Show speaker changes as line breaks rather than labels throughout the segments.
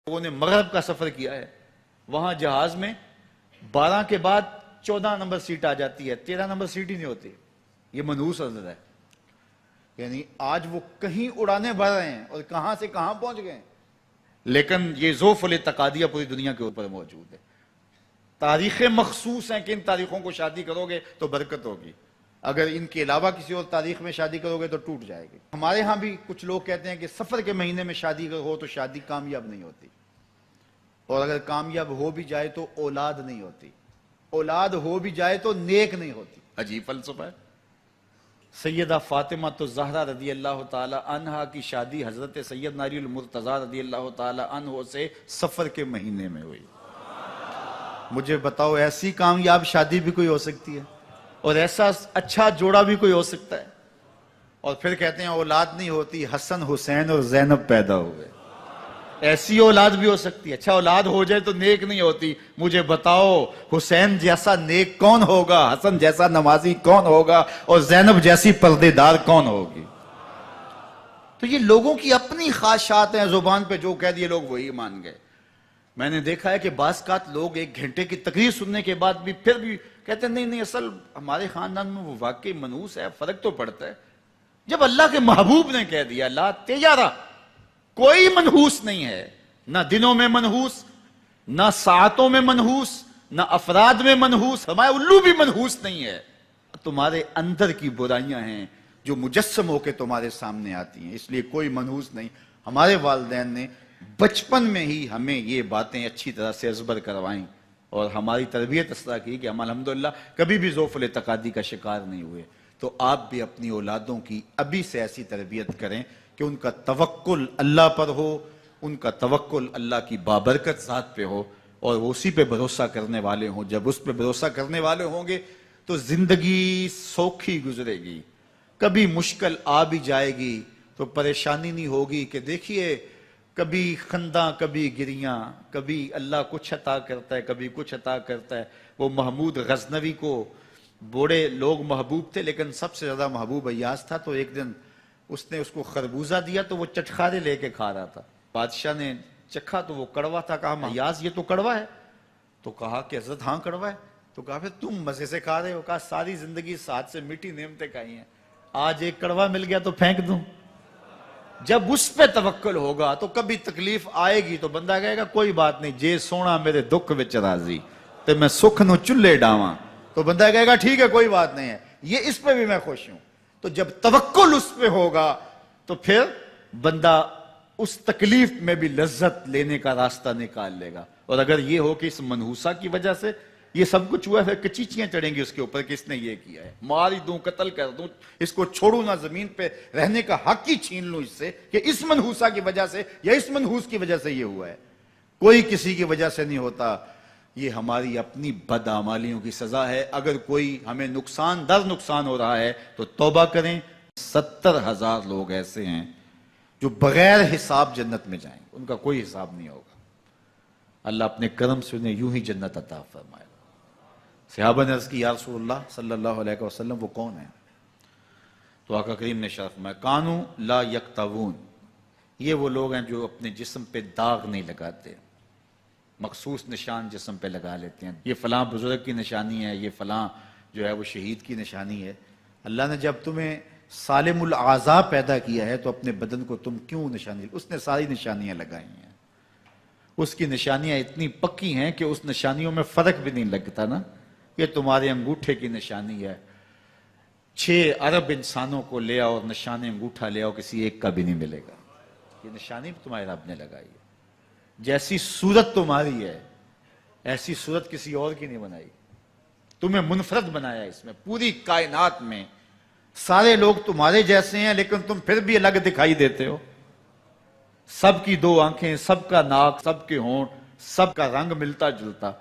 لوگوں نے مغرب کا سفر کیا ہے، وہاں جہاز میں 12 کے بعد 14 نمبر سیٹ آ جاتی ہے، 13 نمبر سیٹ ہی نہیں ہوتی. یہ منحوس عدد ہے. یعنی آج وہ کہیں اڑانے بھر رہے ہیں اور کہاں سے کہاں پہنچ گئے ہیں، لیکن یہ ذوف الاتقادیہ پوری دنیا کے اوپر موجود ہے. تاریخیں مخصوص ہیں کہ ان تاریخوں کو شادی کرو گے تو برکت ہوگی، اگر ان کے علاوہ کسی اور تاریخ میں شادی کرو گے تو ٹوٹ جائے گی. ہمارے ہاں بھی کچھ لوگ کہتے ہیں کہ سفر کے مہینے میں شادی ہو تو شادی کامیاب نہیں ہوتی، اور اگر کامیاب ہو بھی جائے تو اولاد نہیں ہوتی، اولاد ہو بھی جائے تو نیک نہیں ہوتی. عجیب فلسفہ ہے. سیدہ فاطمہ تو زہرا رضی اللہ تعالی عنہا کی شادی حضرت سید علی المرتضیٰ رضی اللہ تعالی عنہ سے سفر کے مہینے میں ہوئی. مجھے بتاؤ ایسی کامیاب شادی بھی کوئی ہو سکتی ہے، اور ایسا اچھا جوڑا بھی کوئی ہو سکتا ہے؟ اور پھر کہتے ہیں اولاد نہیں ہوتی، حسن حسین اور زینب پیدا ہوئے. ایسی اولاد بھی ہو سکتی ہے. اچھا اولاد ہو جائے تو نیک نہیں ہوتی. مجھے بتاؤ حسین جیسا نیک کون ہوگا، حسن جیسا نمازی کون ہوگا، اور زینب جیسی پردے دار کون ہوگی؟ تو یہ لوگوں کی اپنی خواہشات ہیں، زبان پہ جو کہہ دیے لوگ وہی مان گئے. میں نے دیکھا ہے کہ بعض اوقات لوگ 1 گھنٹے کی تقریر سننے کے بعد بھی پھر بھی کہتے ہیں نہیں اصل ہمارے خاندان میں وہ واقعی منحوس ہے، فرق تو پڑتا ہے. جب اللہ کے محبوب نے کہہ دیا لا تیارہ، کوئی منحوس نہیں ہے، نہ دنوں میں منحوس، نہ ساعتوں میں منحوس، نہ افراد میں منحوس، ہمارے الو بھی منحوس نہیں ہے. تمہارے اندر کی برائیاں ہیں جو مجسم ہو کے تمہارے سامنے آتی ہیں، اس لیے کوئی منحوس نہیں. ہمارے والدین نے بچپن میں ہی ہمیں یہ باتیں اچھی طرح سے ازبر کروائیں اور ہماری تربیت اس طرح کی کہ ہم الحمدللہ کبھی بھی ذوف الاتقادی کا شکار نہیں ہوئے. تو آپ بھی اپنی اولادوں کی ابھی سے ایسی تربیت کریں کہ ان کا توکل اللہ پر ہو، ان کا توکل اللہ کی بابرکت ذات پہ ہو، اور وہ اسی پہ بھروسہ کرنے والے ہوں. جب اس پہ بھروسہ کرنے والے ہوں گے تو زندگی سوکھی گزرے گی. کبھی مشکل آ بھی جائے گی تو پریشانی نہیں ہوگی کہ دیکھیے کبھی خنداں کبھی گریاں، کبھی اللہ کچھ عطا کرتا ہے کبھی کچھ عطا کرتا ہے. وہ محمود غزنوی کو بوڑھے لوگ محبوب تھے، لیکن سب سے زیادہ محبوب ایاز تھا. تو ایک دن اس نے اس کو خربوزہ دیا تو وہ چٹخارے لے کے کھا رہا تھا. بادشاہ نے چکھا تو وہ کڑوا تھا. کہا ایاز یہ تو کڑوا ہے. تو کہا کہ حضرت ہاں کڑوا ہے. تو کہا پھر تم مزے سے کھا رہے ہو. کہا ساری زندگی ساتھ سے میٹھی نعمتیں کھائی ہیں، آج ایک کڑوا مل گیا تو پھینک دوں. جب اس پہ توکل ہوگا تو کبھی تکلیف آئے گی تو بندہ کہے گا کوئی بات نہیں، جے سونا میرے دکھ وچ راضی تے میں سکھ نو چلے ڈاواں. تو بندہ کہے گا ٹھیک ہے کوئی بات نہیں ہے، یہ اس پہ بھی میں خوش ہوں. تو جب توکل اس پہ ہوگا تو پھر بندہ اس تکلیف میں بھی لذت لینے کا راستہ نکال لے گا. اور اگر یہ ہو کہ اس منحوسہ کی وجہ سے یہ سب کچھ ہوا ہے، پھر کچیچیاں چڑھیں گی اس کے اوپر کہ اس نے یہ کیا ہے، مار ہی دوں قتل کر دوں، اس کو چھوڑوں نہ، زمین پہ رہنے کا حق ہی چھین لوں اس سے کہ اس منحوسہ کی وجہ سے یا اس منحوس کی وجہ سے یہ ہوا ہے. کوئی کسی کی وجہ سے نہیں ہوتا، یہ ہماری اپنی بدعمالیوں کی سزا ہے. اگر کوئی ہمیں نقصان در نقصان ہو رہا ہے تو توبہ کریں. 70,000 لوگ ایسے ہیں جو بغیر حساب جنت میں جائیں گے، ان کا کوئی حساب نہیں ہوگا. اللہ اپنے کرم سے انہیں یوں ہی جنت عطا فرمائے. صحابہ نے عرض کی یا رسول اللہ صلی اللہ علیہ وسلم وہ کون ہیں؟ تو آقا کریم نے ارشاد فرمایا کانو لا یکتوون، یہ وہ لوگ ہیں جو اپنے جسم پہ داغ نہیں لگاتے، مخصوص نشان جسم پہ لگا لیتے ہیں. یہ فلاں بزرگ کی نشانی ہے، یہ فلاں جو ہے وہ شہید کی نشانی ہے. اللہ نے جب تمہیں سالم الاعضاء پیدا کیا ہے تو اپنے بدن کو تم کیوں نشانی؟ اس نے ساری نشانیاں لگائی ہیں. اس کی نشانیاں اتنی پکی ہیں کہ اس نشانیوں میں فرق بھی نہیں لگتا نا. یہ تمہارے انگوٹھے کی نشانی ہے، 6 ارب انسانوں کو لے آؤ اور نشان انگوٹھا لے آؤ، کسی ایک کا بھی نہیں ملے گا. یہ نشانی تمہارے رب نے لگائی ہے. جیسی صورت تمہاری ہے ایسی صورت کسی اور کی نہیں بنائی. تمہیں منفرد بنایا اس میں. پوری کائنات میں سارے لوگ تمہارے جیسے ہیں لیکن تم پھر بھی الگ دکھائی دیتے ہو. سب کی 2 آنکھیں، سب کا ناک، سب کے ہونٹ، سب کا رنگ ملتا جلتا،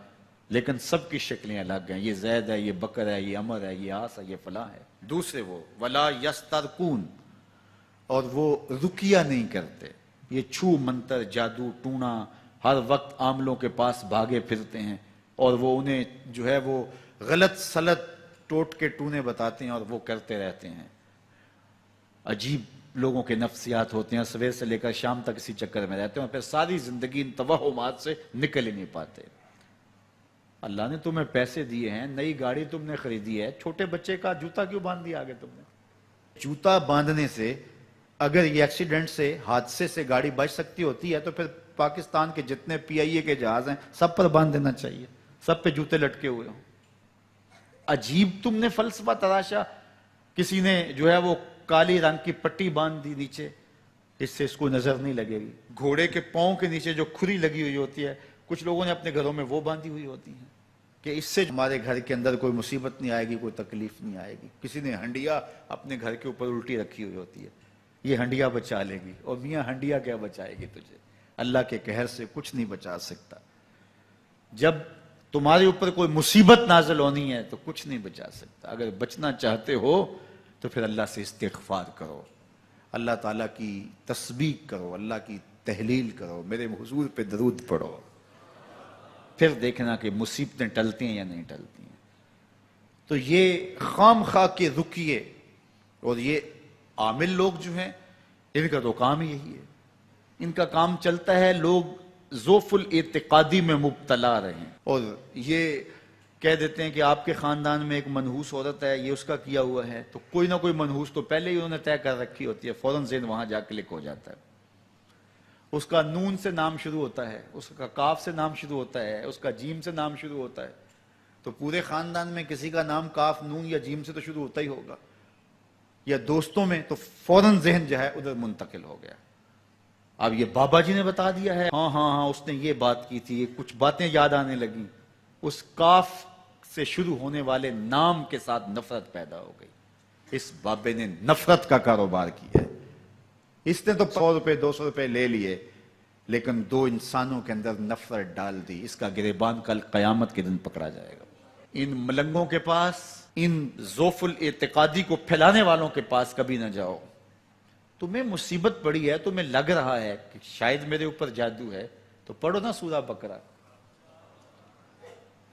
لیکن سب کی شکلیں الگ ہیں. یہ زید ہے، یہ بکر ہے، یہ عمر ہے، یہ آس ہے، یہ فلاں ہے. دوسرے وہ ولا یسترقون، اور وہ رکیہ نہیں کرتے. یہ چھو منتر جادو ٹونا ہر وقت عاملوں کے پاس بھاگے پھرتے ہیں، اور وہ انہیں جو ہے وہ غلط سلط ٹوٹ کے ٹونے بتاتے ہیں اور وہ کرتے رہتے ہیں. عجیب لوگوں کے نفسیات ہوتے ہیں، صبح سے لے کر شام تک اسی چکر میں رہتے ہیں اور پھر ساری زندگی ان توہمات سے نکل ہی نہیں پاتے۔ اللہ نے تمہیں پیسے دیے ہیں، نئی گاڑی تم نے خریدی ہے، چھوٹے بچے کا جوتا کیوں باندھ دیا آگے تم نے؟ جوتا باندھنے سے اگر یہ ایکسیڈنٹ سے، حادثے سے گاڑی بچ سکتی ہوتی ہے تو پھر پاکستان کے جتنے پی آئی اے کے جہاز ہیں سب پر باندھ دینا چاہیے، سب پہ جوتے لٹکے ہوئے ہوں۔ عجیب تم نے فلسفہ تراشا، کسی نے جو ہے وہ کالی رنگ کی پٹی باندھ دی نیچے، اس سے اس کو نظر نہیں لگے گی۔ گھوڑے کے پاؤں کے نیچے جو کھری لگی ہوئی ہوتی ہے، کچھ لوگوں نے اپنے گھروں میں وہ باندھی ہوئی ہوتی ہیں کہ اس سے ہمارے گھر کے اندر کوئی مصیبت نہیں آئے گی، کوئی تکلیف نہیں آئے گی۔ کسی نے ہنڈیا اپنے گھر کے اوپر الٹی رکھی ہوئی ہوتی ہے، یہ ہنڈیا بچا لے گی، اور میاں ہنڈیا کیا بچائے گی تجھے؟ اللہ کے قہر سے کچھ نہیں بچا سکتا۔ جب تمہارے اوپر کوئی مصیبت نازل ہونی ہے تو کچھ نہیں بچا سکتا۔ اگر بچنا چاہتے ہو تو پھر اللہ سے استغفار کرو، اللہ تعالیٰ کی تسبیح کرو، اللہ کی تحلیل کرو، میرے حضور پہ درود پڑھو، پھر دیکھنا کہ مصیبتیں ٹلتی ہیں یا نہیں ٹلتی ہیں۔ تو یہ خام خواہ کے رکیے، اور یہ عامل لوگ جو ہیں ان کا تو کام ہی یہی ہے، ان کا کام چلتا ہے لوگ ذوف الاعتقادی میں مبتلا رہیں، اور یہ کہہ دیتے ہیں کہ آپ کے خاندان میں ایک منحوس عورت ہے، یہ اس کا کیا ہوا ہے، تو کوئی نہ کوئی منحوس تو پہلے ہی انہوں نے طے کر رکھی ہوتی ہے، فوراً ذہن وہاں جا کلک ہو جاتا ہے۔ اس کا نون سے نام شروع ہوتا ہے، اس کا کاف سے نام شروع ہوتا ہے، اس کا جیم سے نام شروع ہوتا ہے، تو پورے خاندان میں کسی کا نام کاف، نون یا جیم سے تو شروع ہوتا ہی ہوگا، یا دوستوں میں، تو فوراً ذہن جو ہے ادھر منتقل ہو گیا۔ اب یہ بابا جی نے بتا دیا ہے، ہاں ہاں ہاں اس نے یہ بات کی تھی، کچھ باتیں یاد آنے لگیں، اس کاف سے شروع ہونے والے نام کے ساتھ نفرت پیدا ہو گئی۔ اس بابے نے نفرت کا کاروبار کیا ہے، اس نے تو 100 روپے 200 روپے لے لیے، لیکن دو انسانوں کے اندر نفرت ڈال دی۔ اس کا گریبان کل قیامت کے دن پکڑا جائے گا۔ ان ملنگوں کے پاس، ان ذوف الاعتقادی کو پھیلانے والوں کے پاس کبھی نہ جاؤ۔ تمہیں مصیبت پڑی ہے، تمہیں لگ رہا ہے کہ شاید میرے اوپر جادو ہے، تو پڑھو نا سورہ بقرہ،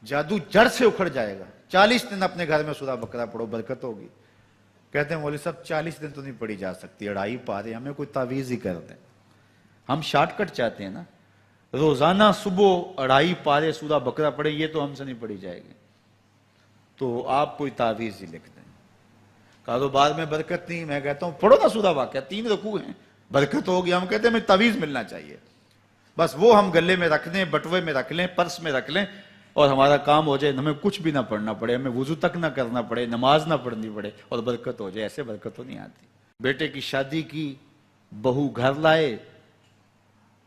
جادو جڑ سے اکھڑ جائے گا۔ 40 دن اپنے گھر میں سورہ بقرہ پڑھو، برکت ہوگی۔ کہتے ہیں مولوی صاحب 40 دن تو نہیں پڑھی جا سکتی، 2.5 پارے، ہمیں کوئی تعویذ ہی کر دیں۔ ہم شارٹ کٹ چاہتے ہیں نا، روزانہ صبح 2.5 پارے سورہ بقرہ پڑھیں، یہ تو ہم سے نہیں پڑھی جائے گی، تو آپ کوئی تعویذ ہی لکھ دیں۔ کاروبار میں برکت نہیں، میں کہتا ہوں پڑھو نا سورہ واقعہ، 3 رکوع ہیں، برکت ہوگی۔ ہم کہتے ہیں ہمیں تعویذ ملنا چاہیے، بس وہ ہم گلے میں رکھ لیں، بٹوے میں رکھ لیں، پرس میں رکھ لیں، اور ہمارا کام ہو جائے، ہمیں کچھ بھی نہ پڑھنا پڑے، ہمیں وضو تک نہ کرنا پڑے، نماز نہ پڑھنی پڑے، اور برکت ہو جائے۔ ایسے برکت تو نہیں آتی۔ بیٹے کی شادی کی، بہو گھر لائے،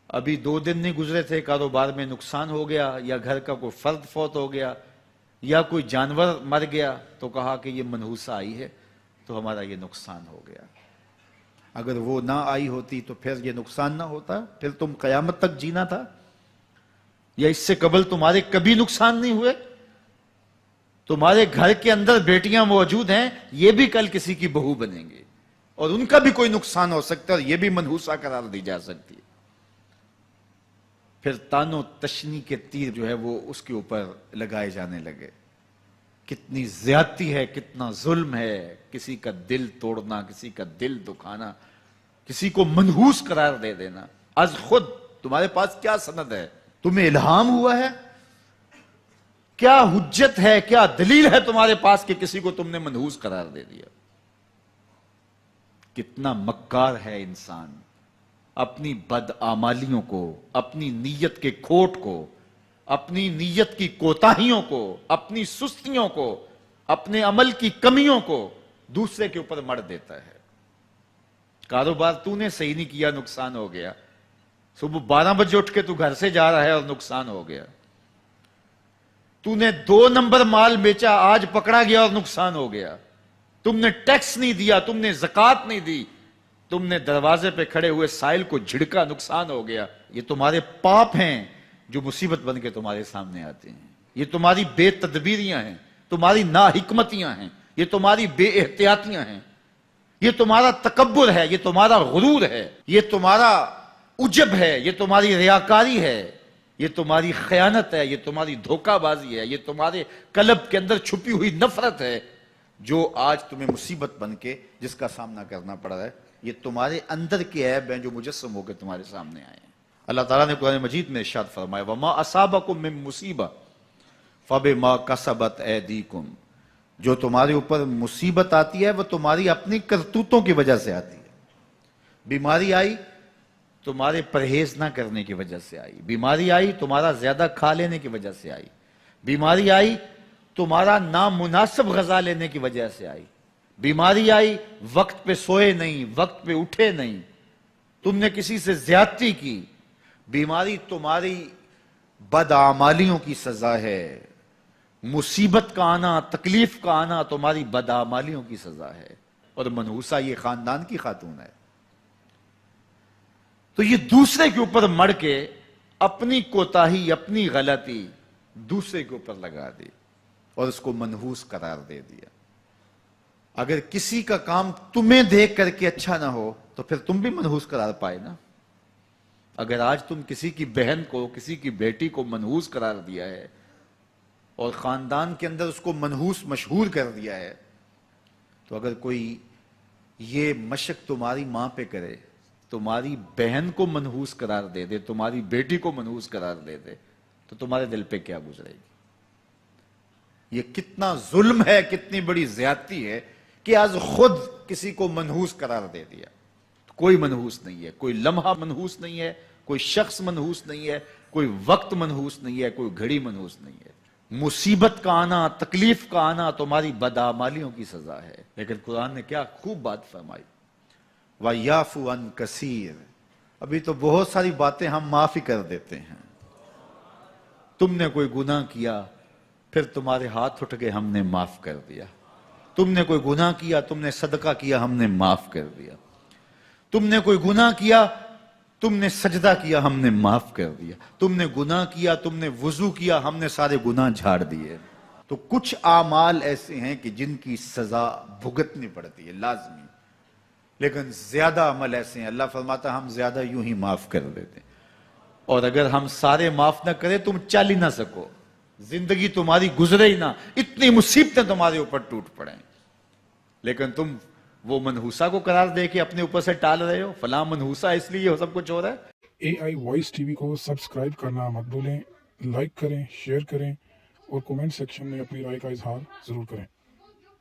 ابھی 2 دن نہیں گزرے تھے، کاروبار میں نقصان ہو گیا، یا گھر کا کوئی فرد فوت ہو گیا، یا کوئی جانور مر گیا، تو کہا کہ یہ منحوسہ آئی ہے تو ہمارا یہ نقصان ہو گیا۔ اگر وہ نہ آئی ہوتی تو پھر یہ نقصان نہ ہوتا، پھر تم قیامت تک جینا تھا، یا اس سے قبل تمہارے کبھی نقصان نہیں ہوئے۔ تمہارے گھر کے اندر بیٹیاں موجود ہیں، یہ بھی کل کسی کی بہو بنیں گے، اور ان کا بھی کوئی نقصان ہو سکتا ہے، اور یہ بھی منحوسہ قرار دی جا سکتی ہے۔ پھر تانو تشنی کے تیر جو ہے وہ اس کے اوپر لگائے جانے لگے۔ کتنی زیادتی ہے، کتنا ظلم ہے، کسی کا دل توڑنا، کسی کا دل دکھانا، کسی کو منحوس قرار دے دینا۔ از خود تمہارے پاس کیا سند ہے؟ تمہیں الہام ہوا ہے؟ کیا حجت ہے، کیا دلیل ہے تمہارے پاس کہ کسی کو تم نے منحوس قرار دے دیا؟ کتنا مکار ہے انسان، اپنی بدعمالیوں کو، اپنی نیت کے کھوٹ کو، اپنی نیت کی کوتاہیوں کو، اپنی سستیوں کو، اپنے عمل کی کمیوں کو دوسرے کے اوپر مڑ دیتا ہے۔ کاروبار تو نے صحیح نہیں کیا، نقصان ہو گیا۔ صبح 12 بجے اٹھ کے تو گھر سے جا رہا ہے اور نقصان ہو گیا۔ تو نے 2 نمبر مال بیچا، آج پکڑا گیا اور نقصان ہو گیا۔ تم نے ٹیکس نہیں دیا، تم نے زکوٰۃ نہیں دی، تم نے دروازے پہ کھڑے ہوئے سائل کو جھڑکا، نقصان ہو گیا۔ یہ تمہارے پاپ ہیں جو مصیبت بن کے تمہارے سامنے آتے ہیں، یہ تمہاری بے تدبیریاں ہیں، تمہاری ناحکمتیاں ہیں، یہ تمہاری بے احتیاطیاں ہیں، یہ تمہارا تکبر ہے، یہ تمہارا غرور ہے، یہ تمہارا عجب ہے، یہ تمہاری ریاکاری ہے، یہ تمہاری خیانت ہے، یہ تمہاری دھوکہ بازی ہے، یہ تمہارے قلب کے اندر چھپی ہوئی نفرت ہے، جو آج تمہیں مصیبت بن کے جس کا سامنا کرنا پڑ رہا ہے۔ یہ تمہارے اندر کے عیب ہیں جو مجسم ہو کے تمہارے سامنے آئے ہیں۔ اللہ تعالیٰ نے قرآن مجید میں ارشاد فرمایا وَمَا أَصَابَكُم مِّن مُّصِيبَةٍ فَبِمَا كَسَبَتْ أَيْدِيكُمْ، جو تمہارے اوپر مصیبت آتی ہے وہ تمہاری اپنی کرتوتوں کی وجہ سے آتی ہے۔ بیماری آئی تمہارے پرہیز نہ کرنے کی وجہ سے آئی، بیماری آئی تمہارا زیادہ کھا لینے کی وجہ سے آئی، بیماری آئی تمہارا نامناسب غذا لینے کی وجہ سے آئی، بیماری آئی وقت پہ سوئے نہیں، وقت پہ اٹھے نہیں، تم نے کسی سے زیادتی کی، بیماری تمہاری بدعمالیوں کی سزا ہے، مصیبت کا آنا، تکلیف کا آنا تمہاری بدعمالیوں کی سزا ہے۔ اور منحوسہ یہ خاندان کی خاتون ہے، تو یہ دوسرے کے اوپر مڑ کے اپنی کوتاہی، اپنی غلطی دوسرے کے اوپر لگا دی اور اس کو منحوس قرار دے دیا۔ اگر کسی کا کام تمہیں دیکھ کر کے اچھا نہ ہو تو پھر تم بھی منحوس قرار پائے نا۔ اگر آج تم کسی کی بہن کو، کسی کی بیٹی کو منحوس قرار دیا ہے اور خاندان کے اندر اس کو منحوس مشہور کر دیا ہے، تو اگر کوئی یہ مشق تمہاری ماں پہ کرے، تمہاری بہن کو منحوس قرار دے دے، تمہاری بیٹی کو منحوس قرار دے دے، تو تمہارے دل پہ کیا گزرے گی؟ یہ کتنا ظلم ہے، کتنی بڑی زیادتی ہے کہ آج خود کسی کو منحوس قرار دے دیا۔ کوئی منحوس نہیں ہے، کوئی لمحہ منحوس نہیں ہے، کوئی شخص منحوس نہیں ہے، کوئی وقت منحوس نہیں ہے، کوئی گھڑی منحوس نہیں ہے۔ مصیبت کا آنا، تکلیف کا آنا تمہاری بدعمالیوں کی سزا ہے۔ لیکن قرآن نے کیا خوب بات فرمائی، وَيَعْفُو عَنْ كَثِيرٍ، ابھی تو بہت ساری باتیں ہم معاف ہی کر دیتے ہیں۔ تم نے کوئی گناہ کیا، پھر تمہارے ہاتھ اٹھ کے ہم نے معاف کر دیا۔ تم نے کوئی گناہ کیا، تم نے صدقہ کیا، ہم نے معاف کر دیا۔ تم نے کوئی گناہ کیا، تم نے سجدہ کیا، ہم نے معاف کر دیا۔ تم نے گناہ کیا، تم نے وضو کیا، ہم نے سارے گناہ جھاڑ دیے۔ تو کچھ اعمال ایسے ہیں کہ جن کی سزا بھگتنی پڑتی ہے لازمی، لیکن زیادہ عمل ایسے ہیں اللہ فرماتا ہم زیادہ یوں ہی معاف کر دیتے ہیں۔ اور اگر ہم سارے معاف نہ کریں تم چل ہی نہ سکو، زندگی تمہاری گزرے ہی نہ، اتنی مصیبتیں تمہارے اوپر ٹوٹ پڑیں، لیکن تم وہ منحوسہ کو قرار دے کے اپنے اوپر سے ٹال رہے ہو، فلاں منحوسہ اس لیے سب کچھ ہو رہا ہے۔
AI وائس ٹی وی کو سبسکرائب کرنا مت بھولیں، لائک کریں، شیئر کریں اور کومنٹ سیکشن میں اپنی رائے کا اظہار ضرور کریں۔